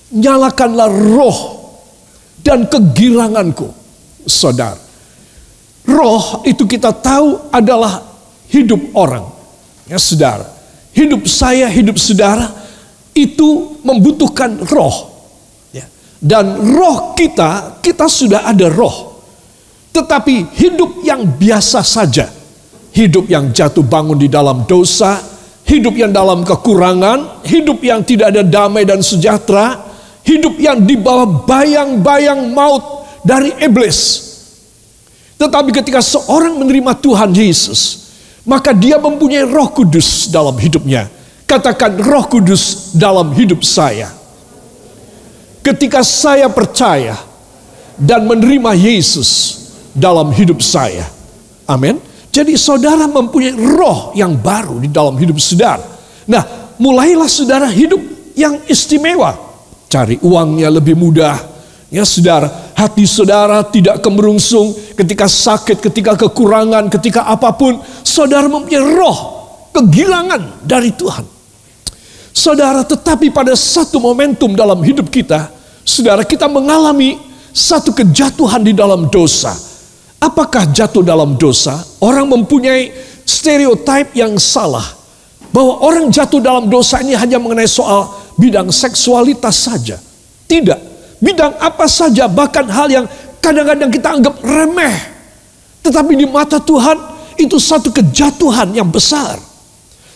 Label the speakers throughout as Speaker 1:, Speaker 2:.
Speaker 1: nyalakanlah roh dan kegiranganku. Saudara, roh itu kita tahu adalah hidup orang. Ya saudara, hidup saya, hidup saudara itu membutuhkan roh. Ya. Dan roh kita sudah ada roh. Tetapi hidup yang biasa saja, hidup yang jatuh bangun di dalam dosa, hidup yang dalam kekurangan, hidup yang tidak ada damai dan sejahtera, hidup yang di bawah bayang-bayang maut dari iblis. Tetapi ketika seorang menerima Tuhan Yesus, maka dia mempunyai Roh Kudus dalam hidupnya. Katakan, Roh Kudus dalam hidup saya. Ketika saya percaya dan menerima Yesus dalam hidup saya. Amin. Jadi saudara mempunyai roh yang baru di dalam hidup saudara. Nah, mulailah saudara hidup yang istimewa. Cari uangnya lebih mudah. Ya saudara, hati saudara tidak kemerungsung ketika sakit, ketika kekurangan, ketika apapun. Saudara mempunyai roh kegirangan dari Tuhan. Saudara, tetapi pada satu momentum dalam hidup kita, saudara, kita mengalami satu kejatuhan di dalam dosa. Apakah jatuh dalam dosa? Orang mempunyai stereotip yang salah, bahwa orang jatuh dalam dosa ini hanya mengenai soal bidang seksualitas saja. Tidak. Bidang apa saja, bahkan hal yang kadang-kadang kita anggap remeh, tetapi di mata Tuhan itu satu kejatuhan yang besar.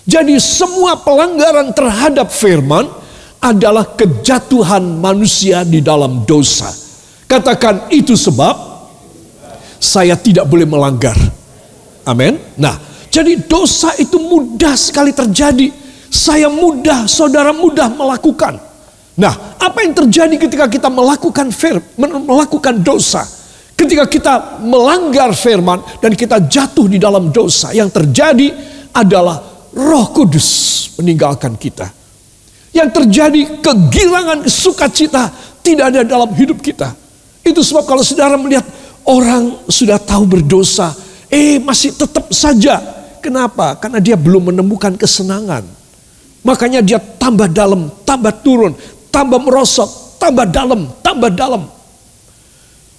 Speaker 1: Jadi semua pelanggaran terhadap firman adalah kejatuhan manusia di dalam dosa. Katakan, itu sebab saya tidak boleh melanggar. Amin. Nah, jadi dosa itu mudah sekali terjadi. Saudara mudah melakukan. Nah, apa yang terjadi ketika kita melakukan dosa? Ketika kita melanggar firman dan kita jatuh di dalam dosa, yang terjadi adalah Roh Kudus meninggalkan kita. Yang terjadi kegirangan, sukacita tidak ada dalam hidup kita. Itu sebab kalau saudara melihat orang sudah tahu berdosa, masih tetap saja. Kenapa? Karena dia belum menemukan kesenangan. Makanya dia tambah dalam, tambah turun, tambah merosot, tambah dalam, tambah dalam.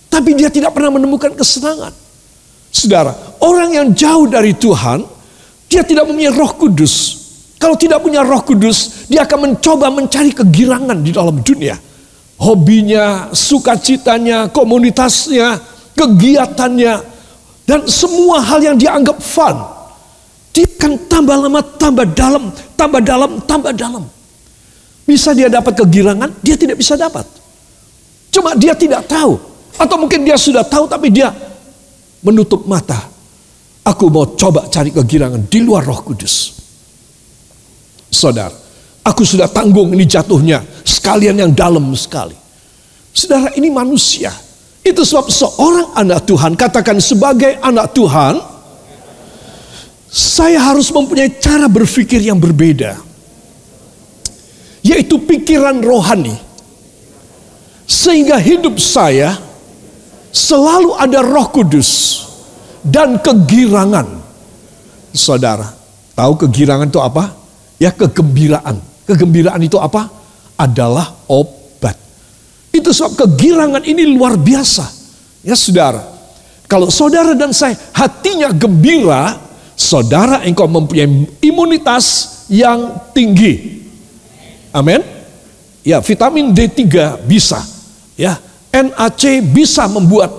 Speaker 1: Tapi dia tidak pernah menemukan kesenangan. Saudara, orang yang jauh dari Tuhan, dia tidak mempunyai Roh Kudus. Kalau tidak punya Roh Kudus, dia akan mencoba mencari kegirangan di dalam dunia. Hobinya, sukacitanya, komunitasnya, kegiatannya, dan semua hal yang dia anggap fun. Dia akan tambah lama, tambah dalam, tambah dalam, tambah dalam. Bisa dia dapat kegirangan, dia tidak bisa dapat. Cuma dia tidak tahu. Atau mungkin dia sudah tahu tapi dia menutup mata. Aku mau coba cari kegirangan di luar Roh Kudus. Saudara, aku sudah tanggung ini jatuhnya. Sekalian yang dalam sekali. Saudara, ini manusia. Itu sebab seorang anak Tuhan, katakan sebagai anak Tuhan, saya harus mempunyai cara berpikir yang berbeda. Yaitu pikiran rohani. Sehingga hidup saya selalu ada Roh Kudus dan kegirangan. Saudara, tahu kegirangan itu apa? Ya, kegembiraan. Kegembiraan itu apa? Adalah obat. Itu sebab kegirangan ini luar biasa. Ya saudara, kalau saudara dan saya hatinya gembira, saudara engkau mempunyai imunitas yang tinggi. Amin. Ya, vitamin D3 bisa. Ya, NAC bisa membuat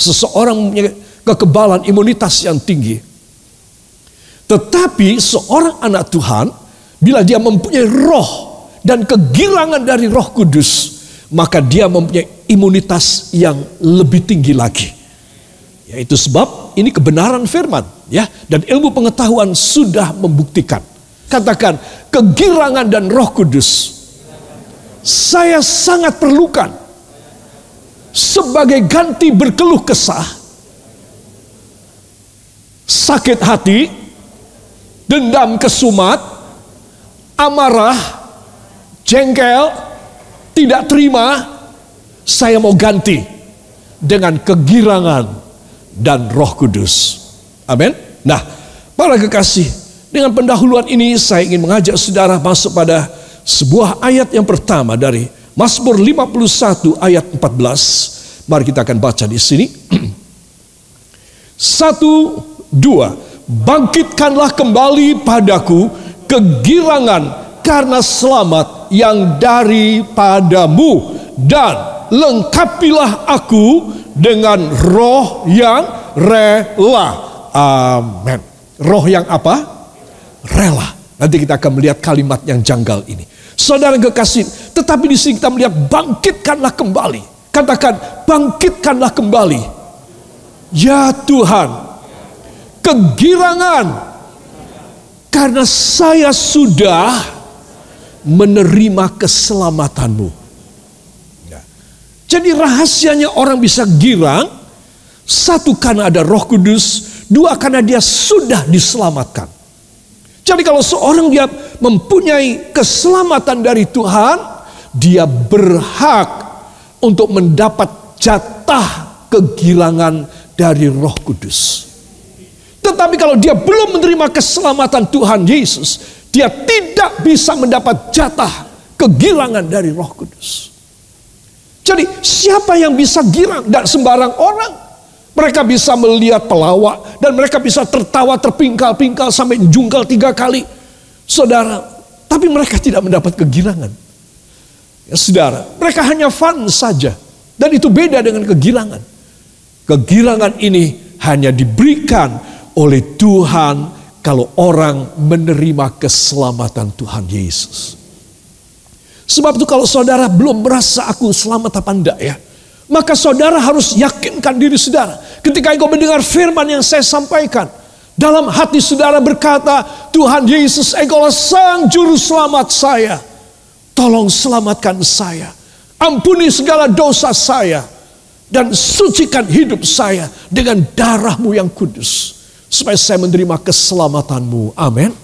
Speaker 1: seseorang mempunyai kekebalan imunitas yang tinggi. Tetapi seorang anak Tuhan, bila dia mempunyai roh dan kegirangan dari Roh Kudus, maka dia mempunyai imunitas yang lebih tinggi lagi. Yaitu sebab ini kebenaran firman, ya, dan ilmu pengetahuan sudah membuktikan. Katakan, kegirangan dan Roh Kudus saya sangat perlukan sebagai ganti berkeluh kesah, sakit hati, dendam kesumat, amarah, jengkel, tidak terima. Saya mau ganti dengan kegirangan dan Roh Kudus. Amin. Nah, para kekasih, dengan pendahuluan ini saya ingin mengajak saudara masuk pada sebuah ayat yang pertama dari Mazmur 51 ayat 14. Mari kita akan baca di sini. 1, 2. Bangkitkanlah kembali padaku kegirangan karena selamat yang daripadamu, dan lengkapilah aku dengan roh yang rela. Amin. Roh yang apa? Rela. Nanti kita akan melihat kalimat yang janggal ini. Saudara yang kekasih, tetapi di sini kita melihat bangkitkanlah kembali. Katakan, bangkitkanlah kembali. Ya Tuhan, kegirangan karena saya sudah menerima keselamatanmu. Ya. Jadi rahasianya orang bisa girang, satu karena ada Roh Kudus, dua karena dia sudah diselamatkan. Jadi kalau seorang dia mempunyai keselamatan dari Tuhan, dia berhak untuk mendapat jatah kegirangan dari Roh Kudus. Tetapi kalau dia belum menerima keselamatan Tuhan Yesus, dia tidak bisa mendapat jatah kegirangan dari Roh Kudus. Jadi siapa yang bisa girang? Tidak sembarang orang. Mereka bisa melihat pelawak dan mereka bisa tertawa terpingkal-pingkal sampai jungkal 3 kali. Saudara, tapi mereka tidak mendapat kegirangan. Ya saudara, mereka hanya fun saja. Dan itu beda dengan kegirangan. Kegirangan ini hanya diberikan oleh Tuhan kalau orang menerima keselamatan Tuhan Yesus. Sebab itu kalau saudara belum merasa aku selamat apa enggak ya, maka saudara harus yakinkan diri saudara. Ketika engkau mendengar firman yang saya sampaikan, dalam hati saudara berkata, Tuhan Yesus, engkaulah sang juru selamat saya. Tolong selamatkan saya. Ampuni segala dosa saya. Dan sucikan hidup saya dengan darah-Mu yang kudus. Supaya saya menerima keselamatanmu. Amin.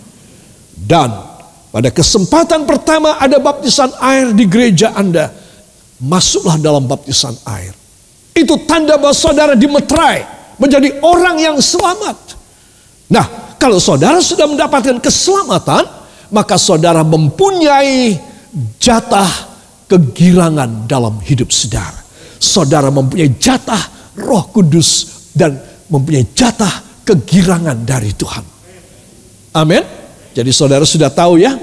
Speaker 1: Dan pada kesempatan pertama ada baptisan air di gereja Anda. Masuklah dalam baptisan air. Itu tanda bahwa saudara dimeterai menjadi orang yang selamat. Nah, kalau saudara sudah mendapatkan keselamatan, maka saudara mempunyai jatah kegirangan dalam hidup saudara. Saudara mempunyai jatah Roh Kudus dan mempunyai jatah kegirangan dari Tuhan. Amin. Jadi saudara sudah tahu ya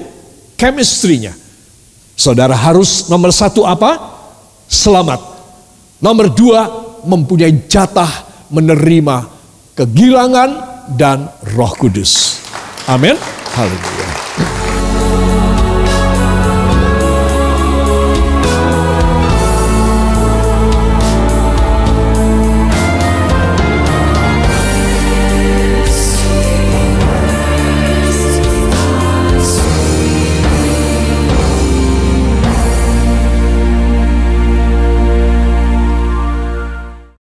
Speaker 1: chemistry-nya. Saudara harus nomor 1 apa? Selamat. Nomor 2, mempunyai jatah menerima kegirangan dan Roh Kudus. Amin. Haleluya.